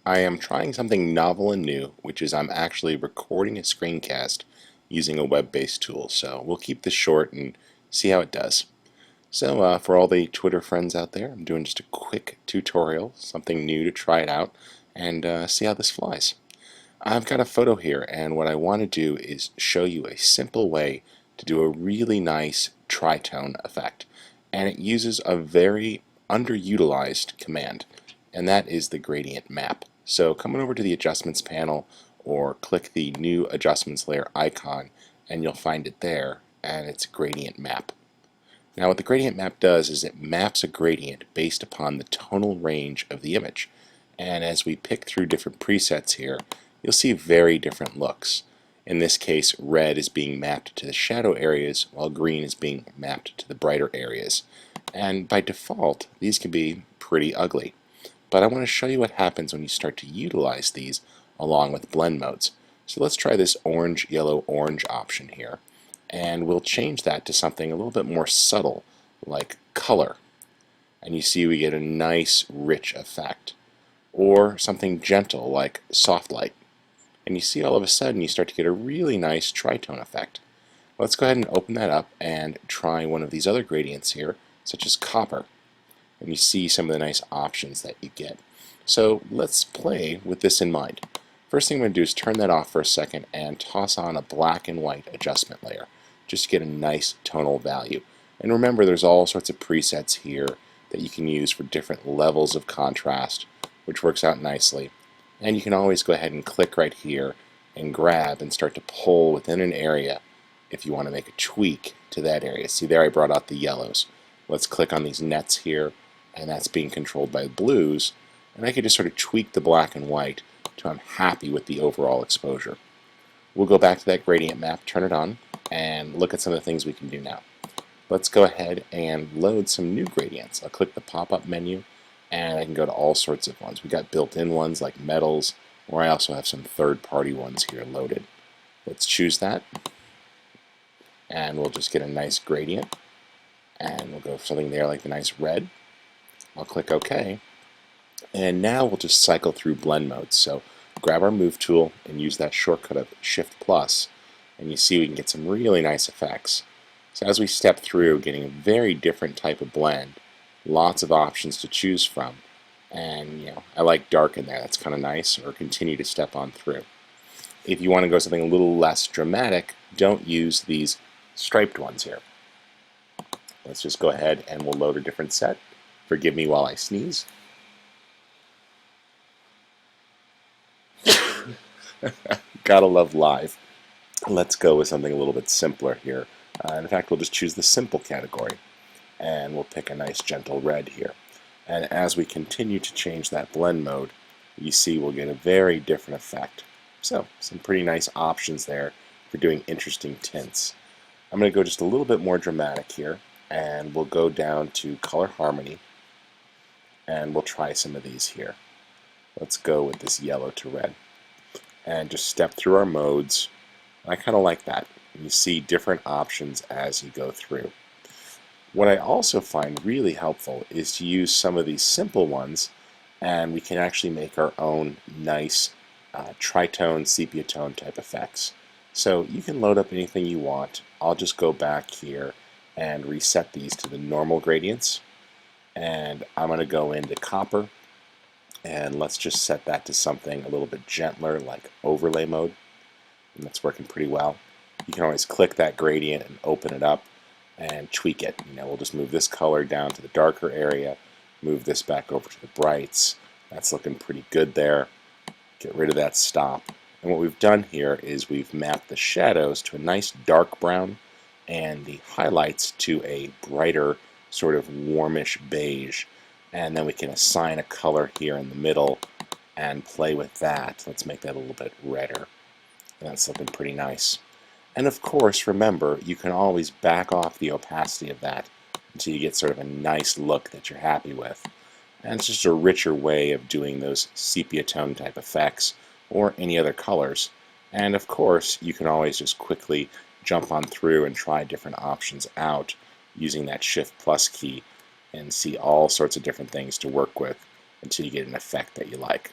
I am trying something novel and new, which is I'm actually recording a screencast using a web-based tool. So we'll keep this short and see how it does. So for all the Twitter friends out there, I'm doing just a quick tutorial, something new to try it out, and see how this flies. I've got a photo here, and what I want to do is show you a simple way to do a really nice tritone effect. And it uses a very underutilized command, and that is the gradient map. So come on over to the adjustments panel or click the new adjustments layer icon and you'll find it there, and it's a gradient map. Now what the gradient map does is it maps a gradient based upon the tonal range of the image. And as we pick through different presets here, you'll see very different looks. In this case, red is being mapped to the shadow areas while green is being mapped to the brighter areas. And by default, these can be pretty ugly. But I want to show you what happens when you start to utilize these along with blend modes. So let's try this orange, yellow, orange option here. And we'll change that to something a little bit more subtle, like color. And you see we get a nice, rich effect. Or something gentle, like soft light. And you see all of a sudden you start to get a really nice tritone effect. Let's go ahead and open that up and try one of these other gradients here, such as copper. And you see some of the nice options that you get. So let's play with this in mind. First thing I'm going to do is turn that off for a second and toss on a black and white adjustment layer, just to get a nice tonal value. And remember, there's all sorts of presets here that you can use for different levels of contrast, which works out nicely. And you can always go ahead and click right here and grab and start to pull within an area if you want to make a tweak to that area. See there, I brought out the yellows. Let's click on these nets here, and that's being controlled by blues. And I could just sort of tweak the black and white till I'm happy with the overall exposure. We'll go back to that gradient map, turn it on, and look at some of the things we can do now. Let's go ahead and load some new gradients. I'll click the pop-up menu, and I can go to all sorts of ones. We've got built-in ones like metals, or I also have some third-party ones here loaded. Let's choose that, and we'll just get a nice gradient, and we'll go for something there like the nice red. I'll click OK, and now we'll just cycle through blend modes. So grab our move tool and use that shortcut of Shift plus, and you see we can get some really nice effects. So as we step through, getting a very different type of blend, lots of options to choose from, and I like dark in there, that's kind of nice, or continue to step on through. If you want to go something a little less dramatic, don't use these striped ones here. Let's just go ahead and we'll load a different set. Forgive me while I sneeze. Gotta love live. Let's go with something a little bit simpler here. In fact, we'll just choose the simple category, and we'll pick a nice gentle red here. And as we continue to change that blend mode, you see we'll get a very different effect. So some pretty nice options there for doing interesting tints. I'm going to go just a little bit more dramatic here, and we'll go down to color harmony, and we'll try some of these here. Let's go with this yellow to red, and just step through our modes. I kind of like that. You see different options as you go through. What I also find really helpful is to use some of these simple ones, and we can actually make our own nice tritone, sepia tone type effects. So you can load up anything you want. I'll just go back here and reset these to the normal gradients, and I'm going to go into copper, and let's just set that to something a little bit gentler like overlay mode, and that's working pretty well. You can always click that gradient and open it up and tweak it. We'll just move this color down to the darker area, move this back over to the brights. That's looking pretty good there. Get rid of that stop. And what we've done here is we've mapped the shadows to a nice dark brown and the highlights to a brighter sort of warmish beige. And then we can assign a color here in the middle and play with that. Let's make that a little bit redder. And that's looking pretty nice. And of course, remember, you can always back off the opacity of that until you get sort of a nice look that you're happy with. And it's just a richer way of doing those sepia tone type effects or any other colors. And of course, you can always just quickly jump on through and try different options out using that Shift plus key and see all sorts of different things to work with until you get an effect that you like.